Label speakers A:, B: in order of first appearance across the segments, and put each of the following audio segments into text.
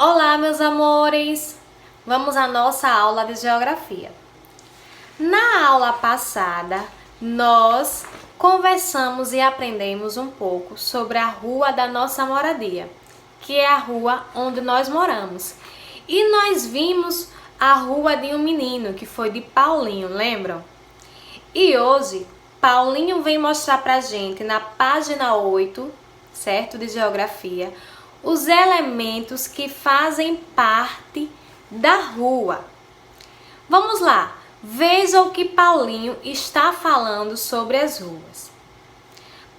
A: Olá, meus amores! Vamos à nossa aula de geografia. Na aula passada, nós conversamos e aprendemos um pouco sobre a rua da nossa moradia, que é a rua onde nós moramos. E nós vimos a rua de um menino, que foi de Paulinho, lembram? E hoje, Paulinho vem mostrar pra gente na página 8, certo? De geografia, os elementos que fazem parte da rua. Vamos lá, veja o que Paulinho está falando sobre as ruas.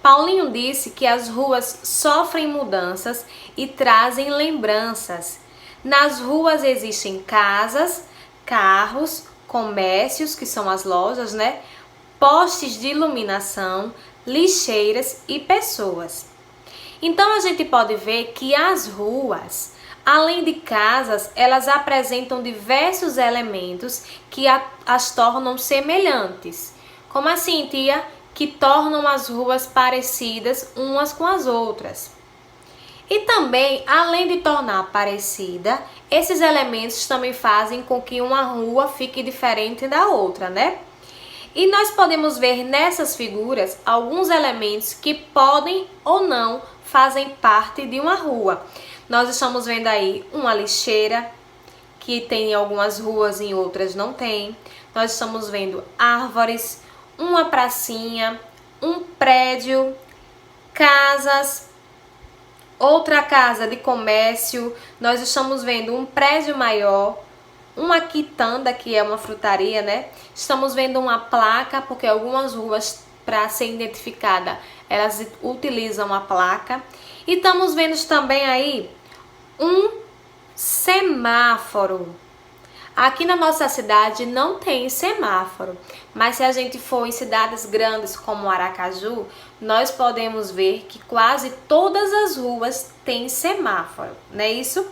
A: Paulinho disse que as ruas sofrem mudanças e trazem lembranças. Nas ruas existem casas, carros, comércios, que são as lojas, né? Postes de iluminação, lixeiras e pessoas. Então a gente pode ver que as ruas, além de casas, elas apresentam diversos elementos que as tornam semelhantes. Como assim, tia? Que tornam as ruas parecidas umas com as outras. E também, além de tornar parecida, esses elementos também fazem com que uma rua fique diferente da outra, né? E nós podemos ver nessas figuras alguns elementos que podem ou não fazem parte de uma rua. Nós estamos vendo aí uma lixeira, que tem em algumas ruas e em outras não tem. Nós estamos vendo árvores, uma pracinha, um prédio, casas, outra casa de comércio. Nós estamos vendo um prédio maior, uma quitanda, que é uma frutaria, né? Estamos vendo uma placa, porque algumas ruas, para ser identificada, elas utilizam a placa. E estamos vendo também aí um semáforo. Aqui na nossa cidade não tem semáforo, mas se a gente for em cidades grandes como Aracaju, nós podemos ver que quase todas as ruas têm semáforo, não é isso?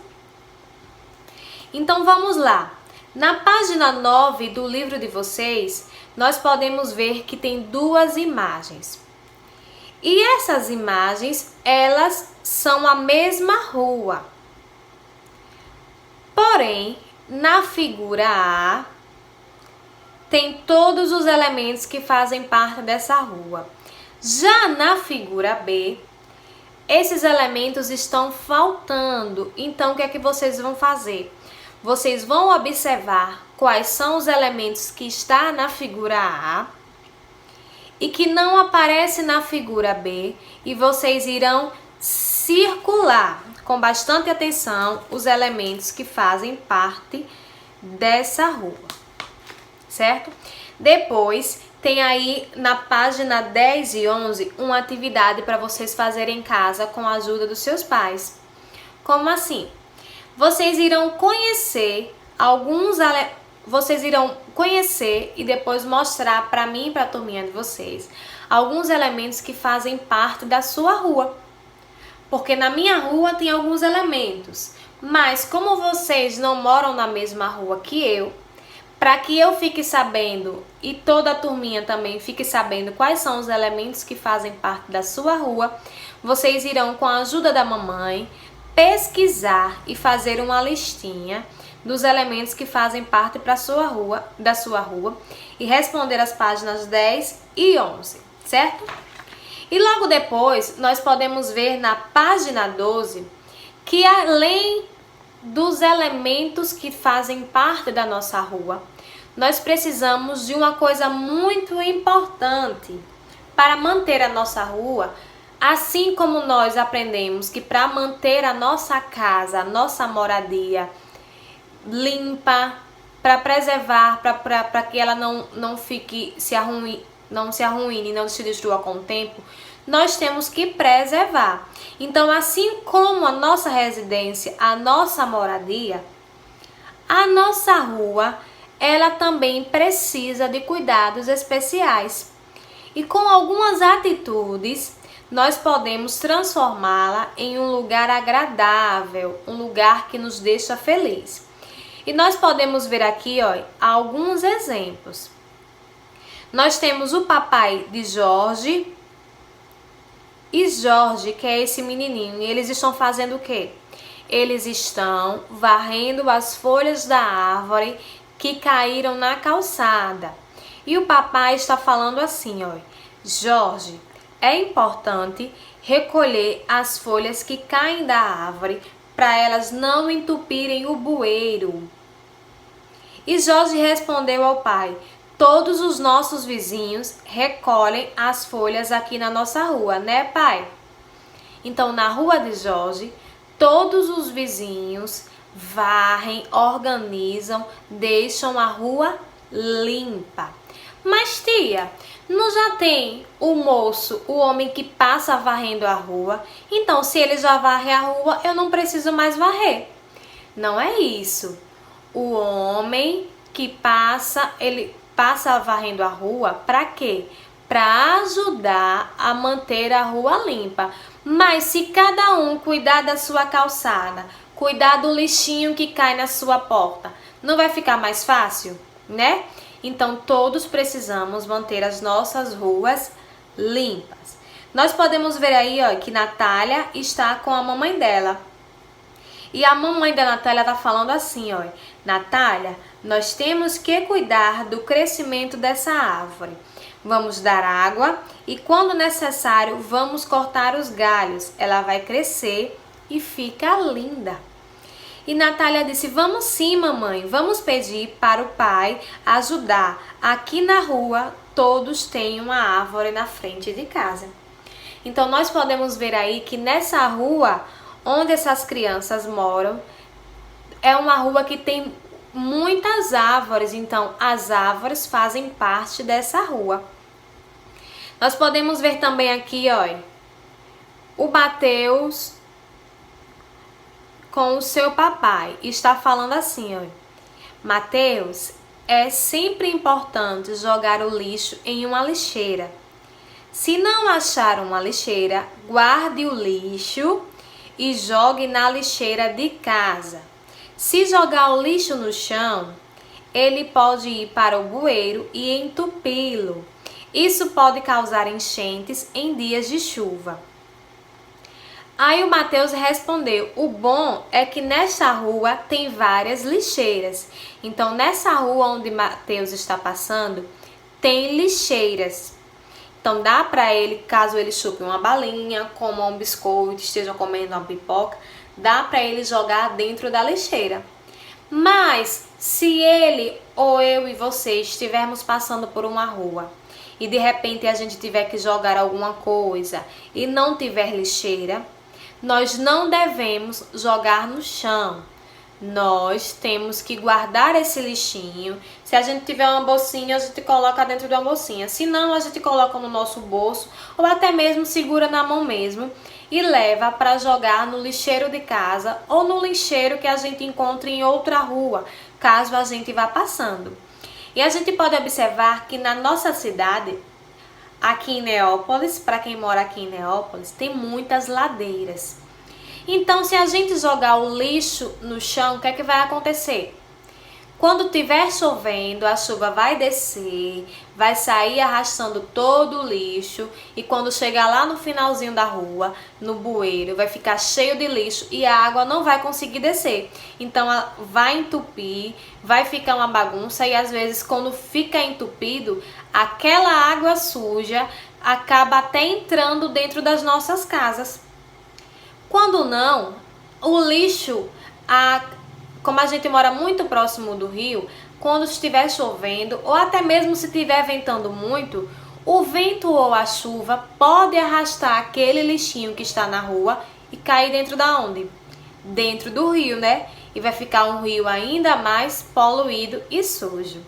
A: Então vamos lá. Na página 9 do livro de vocês, nós podemos ver que tem duas imagens. E essas imagens, elas são a mesma rua. Porém, na figura A, tem todos os elementos que fazem parte dessa rua. Já na figura B, esses elementos estão faltando. Então, o que é que vocês vão fazer? Vocês vão observar quais são os elementos que estão na figura A e que não aparece na figura B, e vocês irão circular com bastante atenção os elementos que fazem parte dessa rua, certo? Depois tem aí na página 10 e 11 uma atividade para vocês fazerem em casa com a ajuda dos seus pais. Como assim? Vocês irão conhecer e depois mostrar para mim e para a turminha de vocês alguns elementos que fazem parte da sua rua. Porque na minha rua tem alguns elementos, mas como vocês não moram na mesma rua que eu, para que eu fique sabendo e toda a turminha também fique sabendo quais são os elementos que fazem parte da sua rua, vocês irão, com a ajuda da mamãe, pesquisar e fazer uma listinha dos elementos que fazem parte da sua rua e responder as páginas 10 e 11, certo? E logo depois nós podemos ver na página 12 que, além dos elementos que fazem parte da nossa rua, nós precisamos de uma coisa muito importante para manter a nossa rua. Assim como nós aprendemos que para manter a nossa casa, a nossa moradia limpa, para preservar, para que ela não fique não se arruine, não se destrua com o tempo, nós temos que preservar. Então, assim como a nossa residência, a nossa moradia, a nossa rua, ela também precisa de cuidados especiais. E com algumas atitudes, nós podemos transformá-la em um lugar agradável, um lugar que nos deixa feliz. E nós podemos ver aqui, ó, alguns exemplos. Nós temos o papai de Jorge e Jorge, que é esse menininho, e eles estão fazendo o quê? Eles estão varrendo as folhas da árvore que caíram na calçada. E o papai está falando assim, ó: Jorge, é importante recolher as folhas que caem da árvore para elas não entupirem o bueiro. E Jorge respondeu ao pai: todos os nossos vizinhos recolhem as folhas aqui na nossa rua, né, pai? Então, na rua de Jorge, todos os vizinhos varrem, organizam, deixam a rua limpa. Mas, tia, não já tem o moço, o homem que passa varrendo a rua? Então, se ele já varre a rua, eu não preciso mais varrer. Não é isso. O homem que passa, ele passa varrendo a rua para quê? Para ajudar a manter a rua limpa. Mas se cada um cuidar da sua calçada, cuidar do lixinho que cai na sua porta, não vai ficar mais fácil, né? Então todos precisamos manter as nossas ruas limpas. Nós podemos ver aí, ó, que Natália está com a mamãe dela. E a mamãe da Natália está falando assim, ó: Natália, nós temos que cuidar do crescimento dessa árvore. Vamos dar água e, quando necessário, vamos cortar os galhos. Ela vai crescer e fica linda. E Natália disse: vamos sim, mamãe, vamos pedir para o pai ajudar. Aqui na rua, todos têm uma árvore na frente de casa. Então, nós podemos ver aí que nessa rua onde essas crianças moram, é uma rua que tem muitas árvores, então as árvores fazem parte dessa rua. Nós podemos ver também aqui, ó, o Mateus com o seu papai. Está falando assim, ó: Mateus, é sempre importante jogar o lixo em uma lixeira. Se não achar uma lixeira, guarde o lixo e jogue na lixeira de casa. Se jogar o lixo no chão, ele pode ir para o bueiro e entupi-lo. Isso pode causar enchentes em dias de chuva. Aí o Mateus respondeu: o bom é que nesta rua tem várias lixeiras. Então, nessa rua onde Mateus está passando, tem lixeiras. Então, dá para ele, caso ele chupe uma balinha, coma um biscoito, esteja comendo uma pipoca, dá para ele jogar dentro da lixeira. Mas, se ele ou eu e você estivermos passando por uma rua e de repente a gente tiver que jogar alguma coisa e não tiver lixeira, nós não devemos jogar no chão. Nós temos que guardar esse lixinho. Se a gente tiver uma bolsinha, a gente coloca dentro de uma bolsinha. Se não, a gente coloca no nosso bolso ou até mesmo segura na mão mesmo e leva para jogar no lixeiro de casa ou no lixeiro que a gente encontra em outra rua, caso a gente vá passando. E a gente pode observar que na nossa cidade, aqui em Neópolis, para quem mora aqui em Neópolis, tem muitas ladeiras. Então, se a gente jogar o lixo no chão, o que é que vai acontecer? Quando estiver chovendo, a chuva vai descer, vai sair arrastando todo o lixo e quando chegar lá no finalzinho da rua, no bueiro, vai ficar cheio de lixo e a água não vai conseguir descer. Então, vai entupir, vai ficar uma bagunça e às vezes quando fica entupido, aquela água suja acaba até entrando dentro das nossas casas. Quando não, o lixo, como a gente mora muito próximo do rio, quando estiver chovendo ou até mesmo se estiver ventando muito, o vento ou a chuva pode arrastar aquele lixinho que está na rua e cair dentro da onde? Dentro do rio, né? E vai ficar um rio ainda mais poluído e sujo.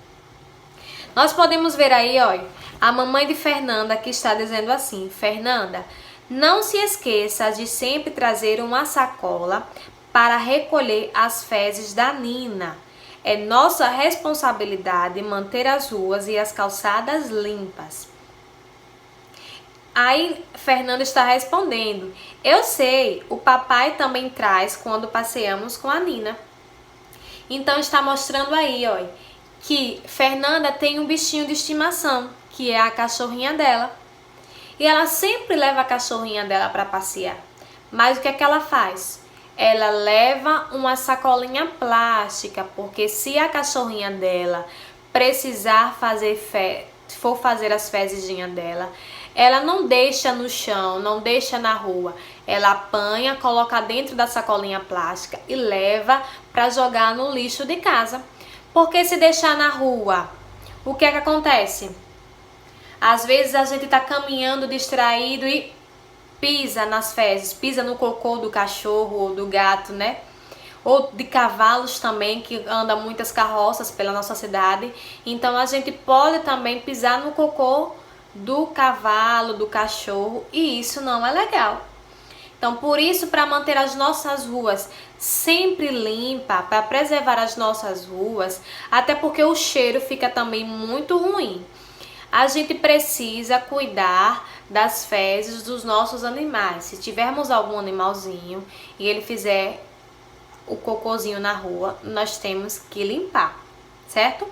A: Nós podemos ver aí, ó, a mamãe de Fernanda que está dizendo assim: Fernanda, não se esqueça de sempre trazer uma sacola para recolher as fezes da Nina. É nossa responsabilidade manter as ruas e as calçadas limpas. Aí Fernanda está respondendo: eu sei, o papai também traz quando passeamos com a Nina. Então está mostrando aí, ó, que Fernanda tem um bichinho de estimação, que é a cachorrinha dela. E ela sempre leva a cachorrinha dela para passear. Mas o que é que ela faz? ela leva uma sacolinha plástica, porque se a cachorrinha dela precisar for fazer as fezezinhas dela, ela não deixa no chão, não deixa na rua. Ela apanha, coloca dentro da sacolinha plástica e leva para jogar no lixo de casa. Porque se deixar na rua, o que é que acontece? Às vezes a gente tá caminhando distraído e pisa nas fezes, pisa no cocô do cachorro ou do gato, né? Ou de cavalos também, que andam muitas carroças pela nossa cidade. Então a gente pode também pisar no cocô do cavalo, do cachorro, e isso não é legal. Então, por isso, para manter as nossas ruas sempre limpas, para preservar as nossas ruas, até porque o cheiro fica também muito ruim, a gente precisa cuidar das fezes dos nossos animais. Se tivermos algum animalzinho e ele fizer o cocôzinho na rua, nós temos que limpar, certo?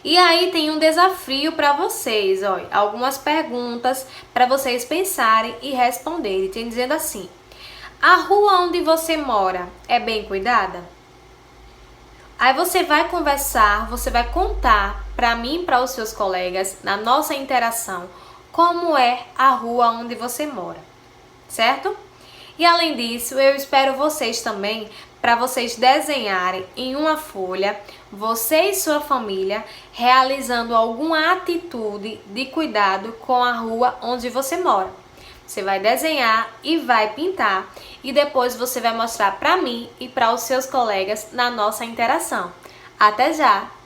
A: E aí tem um desafio para vocês, ó, algumas perguntas para vocês pensarem e responderem. Tem dizendo assim: a rua onde você mora é bem cuidada? Aí você vai conversar, você vai contar para mim e para os seus colegas, na nossa interação, como é a rua onde você mora, certo? E além disso, eu espero vocês também para vocês desenharem em uma folha, você e sua família, realizando alguma atitude de cuidado com a rua onde você mora. Você vai desenhar e vai pintar e depois você vai mostrar para mim e para os seus colegas na nossa interação. Até já!